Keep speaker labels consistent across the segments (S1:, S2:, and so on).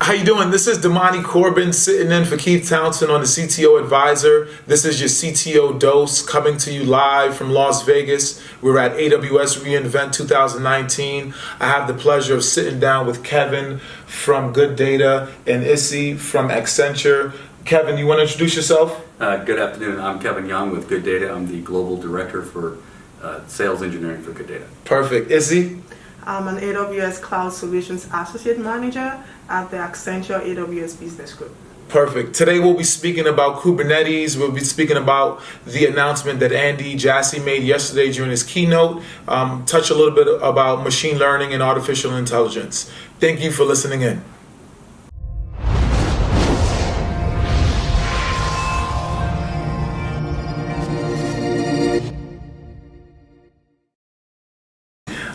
S1: How you doing? This is Damani Corbin sitting in for Keith Townsend on the CTO Advisor. This is your CTO Dose coming to you live from Las Vegas. We're at AWS reInvent 2019. I have the pleasure of sitting down with Kevin from Good Data and Issy from Accenture. Kevin, you want to introduce yourself?
S2: Good afternoon. I'm Kevin Young with Good Data. I'm the Global Director for Sales Engineering for Good Data.
S1: Perfect. Issy?
S3: I'm an AWS Cloud Solutions Associate Manager at the Accenture AWS Business Group.
S1: Perfect. Today we'll be speaking about Kubernetes. We'll be speaking about the announcement that Andy Jassy made yesterday during his keynote. Touch a little bit about machine learning and artificial intelligence. Thank you for listening in.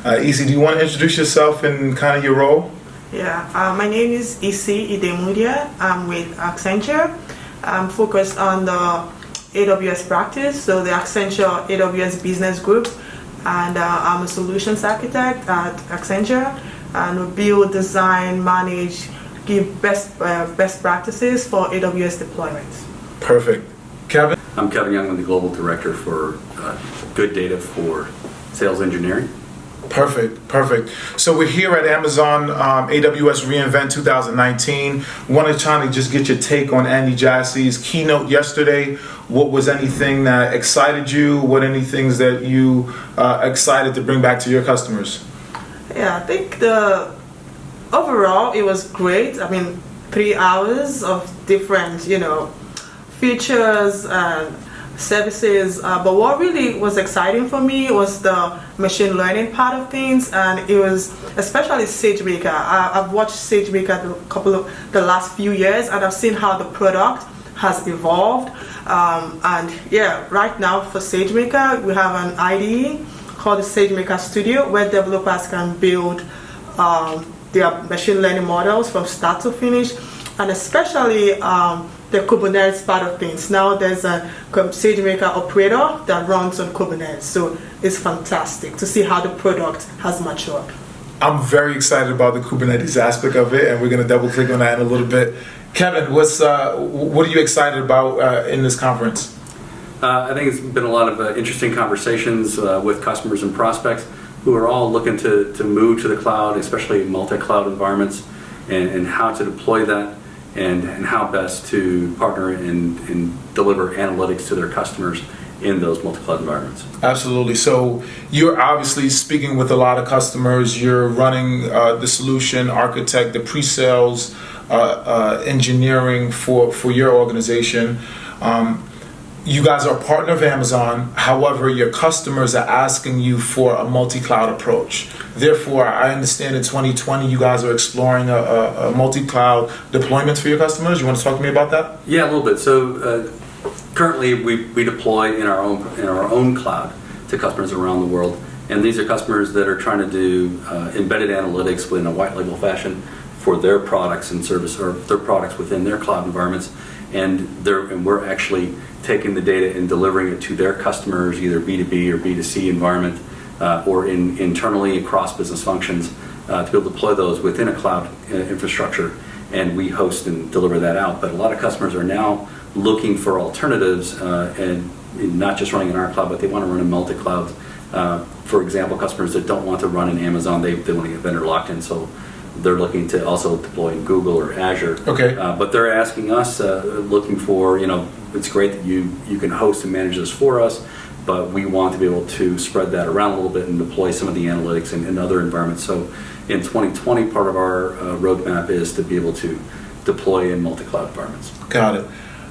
S1: Issy, do you want to introduce yourself and kind of your role?
S3: Yeah, my name is Issy Idemudia. I'm with Accenture. I'm focused on the AWS practice, so the Accenture AWS Business Group, and I'm a solutions architect at Accenture, and we build, design, manage, give best practices for AWS deployments.
S1: Perfect. Kevin?
S2: I'm Kevin Young. I'm the Global Director for Good Data for Sales Engineering.
S1: Perfect. So we're here at Amazon AWS reInvent 2019. Want to try to just get your take on Andy Jassy's keynote yesterday. What was anything that excited you? What any things that you excited to bring back to your customers?
S3: Yeah, I think overall it was great. I mean, 3 hours of different, features and services, but what really was exciting for me was the machine learning part of things, and it was especially SageMaker. I've watched SageMaker the last few years, and I've seen how the product has evolved. And yeah, right now for SageMaker, we have an IDE called the SageMaker Studio, where developers can build their machine learning models from start to finish, and especially the Kubernetes part of things. Now there's a SageMaker operator that runs on Kubernetes, so it's fantastic to see how the product has matured.
S1: I'm very excited about the Kubernetes aspect of it, and we're going to double click on that in a little bit. Kevin, what are you excited about in this conference?
S2: I think it's been a lot of interesting conversations with customers and prospects who are all looking to move to the cloud, especially multi-cloud environments, and how to deploy that. And how best to partner and deliver analytics to their customers in those multi-cloud environments.
S1: Absolutely. So you're obviously speaking with a lot of customers. You're running the solution architect, the pre-sales engineering for your organization. You guys are a partner of Amazon. However, your customers are asking you for a multi-cloud approach. Therefore, I understand in 2020 you guys are exploring a multi-cloud deployment for your customers. You want to talk to me about that?
S2: Yeah, a little bit. So currently we deploy in our own cloud to customers around the world, and these are customers that are trying to do embedded analytics in a white label fashion for their products and service, or their products within their cloud environments, and we're actually taking the data and delivering it to their customers, either B2B or B2C environment, or internally across business functions, to be able to deploy those within a cloud infrastructure, and we host and deliver that out. But a lot of customers are now looking for alternatives, and not just running in our cloud, but they want to run in multi-clouds. For example, customers that don't want to run in Amazon, they want to get vendor locked in, so they're looking to also deploy in Google or Azure.
S1: Okay.
S2: But they're asking us, looking for, it's great that you can host and manage this for us, but we want to be able to spread that around a little bit and deploy some of the analytics in other environments. So in 2020, part of our roadmap is to be able to deploy in multi-cloud environments.
S1: Got it.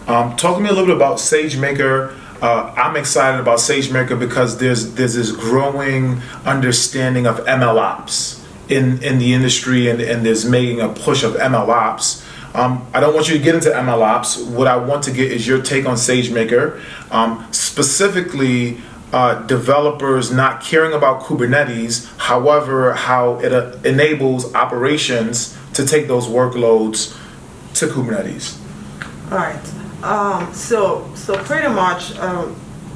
S1: Talk to me a little bit about SageMaker. I'm excited about SageMaker because there's this growing understanding of MLOps in the industry, and there's making a push of MLOps. I don't want you to get into MLOps. What I want to get is your take on SageMaker, specifically developers not caring about Kubernetes, however, how it enables operations to take those workloads to Kubernetes.
S3: All right. So pretty much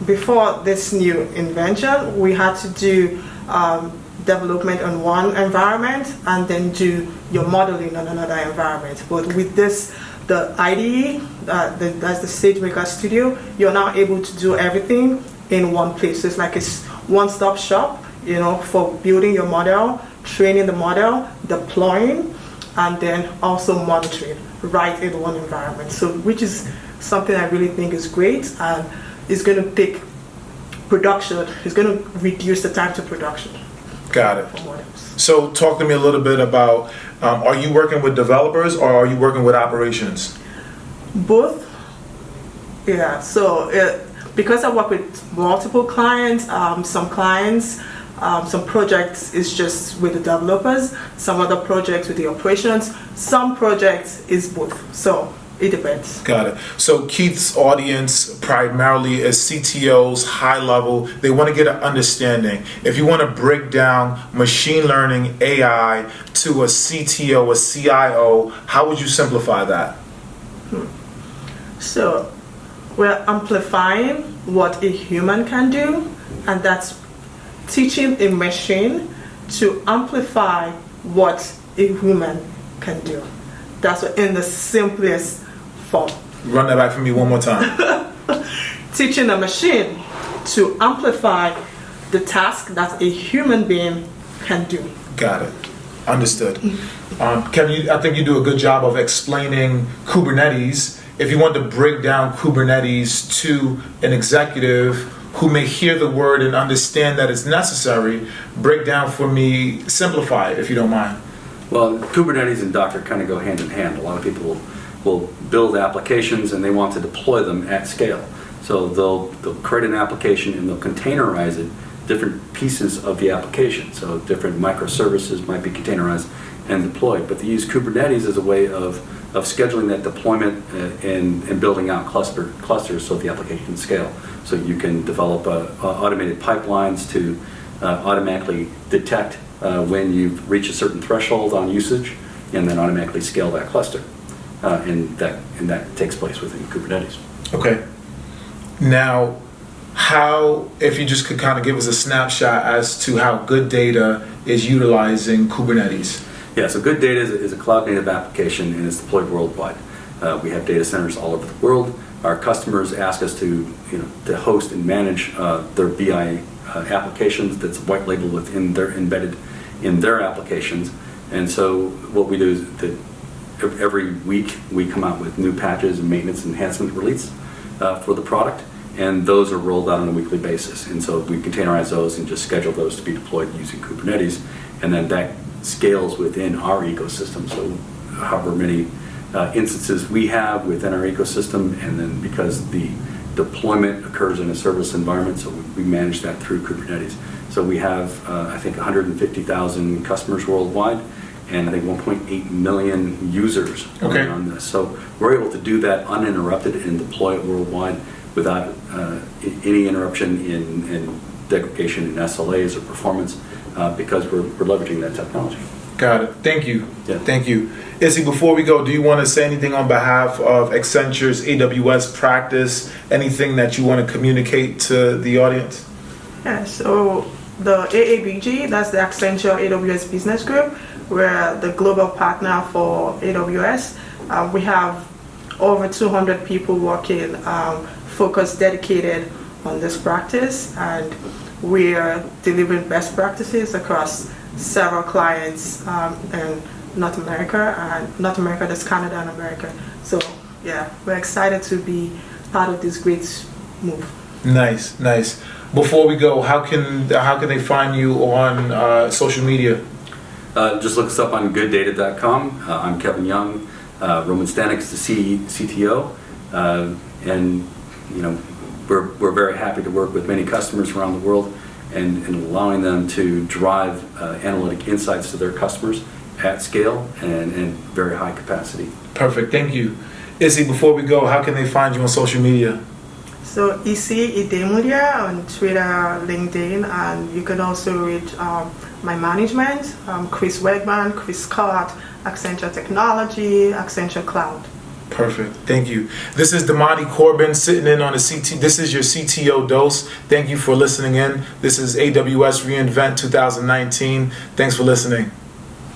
S3: before this new invention, we had to do development on one environment and then do your modeling on another environment. But with this, the IDE, that's the SageMaker Studio, you're now able to do everything in one place. So it's like a one-stop shop, for building your model, training the model, deploying, and then also monitoring right in one environment. So which is something I really think is great, and it's going to take production, it's going to reduce the time to production.
S1: Got it. So talk to me a little bit about, are you working with developers or are you working with operations?
S3: Both. Yeah, so because I work with multiple clients, some clients, some projects is just with the developers, some other projects with the operations, some projects is both. So it depends.
S1: Got it. So Keith's audience primarily is CTOs, high level. They want to get an understanding. If you want to break down machine learning, AI to a CTO, a CIO, how would you simplify that?
S3: So we're amplifying what a human can do, and that's teaching a machine to amplify what a human can do. That's in the simplest form.
S1: Run that back for me one more time.
S3: Teaching a machine to amplify the task that a human being can do.
S1: Got it. Understood. Kevin, I think you do a good job of explaining Kubernetes. If you want to break down Kubernetes to an executive who may hear the word and understand that it's necessary, break down for me, simplify it if you don't mind.
S2: Well, Kubernetes and Docker kind of go hand in hand. A lot of people will build applications and they want to deploy them at scale. So they'll create an application and they'll containerize it, different pieces of the application. So different microservices might be containerized and deployed. But they use Kubernetes as a way of scheduling that deployment and building out clusters so the application can scale. So you can develop automated pipelines to automatically detect when you've reached a certain threshold on usage, and then automatically scale that cluster. And that takes place within Kubernetes.
S1: Okay. Now, if you just could kind of give us a snapshot as to how Good Data is utilizing Kubernetes.
S2: Yeah, so Good Data is a cloud-native application and it's deployed worldwide. We have data centers all over the world. Our customers ask us to host and manage their BI applications that's white labeled embedded in their applications. And so what we do is that every week we come out with new patches and maintenance enhancement release for the product, and those are rolled out on a weekly basis. And so we containerize those and just schedule those to be deployed using Kubernetes, and then that scales within our ecosystem. So however many instances we have within our ecosystem, and then because the deployment occurs in a service environment, so we manage that through Kubernetes. So we have, I think, 150,000 customers worldwide, and I think 1.8 million users on this. So we're able to do that uninterrupted and deploy it worldwide without any interruption in degradation in SLAs or performance because we're leveraging that technology.
S1: Got it. Thank you.
S2: Yeah.
S1: Thank you. Izzy, before we go, do you want to say anything on behalf of Accenture's AWS practice? Anything that you want to communicate to the audience?
S3: Yeah, so the AABG, that's the Accenture AWS Business Group. We're the global partner for AWS. We have over 200 people working, focused, dedicated on this practice, and we are delivering best practices across several clients in North America, that's Canada and America. So yeah, we're excited to be part of this great move.
S1: Nice, nice. Before we go, how can they find you on social media?
S2: Just look us up on gooddata.com. I'm Kevin Young. Roman Stanik's the CTO, and we're very happy to work with many customers around the world and allowing them to drive analytic insights to their customers at scale and very high capacity.
S1: Perfect, thank you. Izzy, before we go, how can they find you on social media?
S3: So Isi Idemudia on Twitter, LinkedIn, and you can also reach my management, Chris Wegman, Chris Scott, Accenture Technology, Accenture Cloud.
S1: Perfect. Thank you. This is Damani Corbin sitting in on the CT. This is your CTO dose. Thank you for listening in. This is AWS reInvent 2019. Thanks for listening.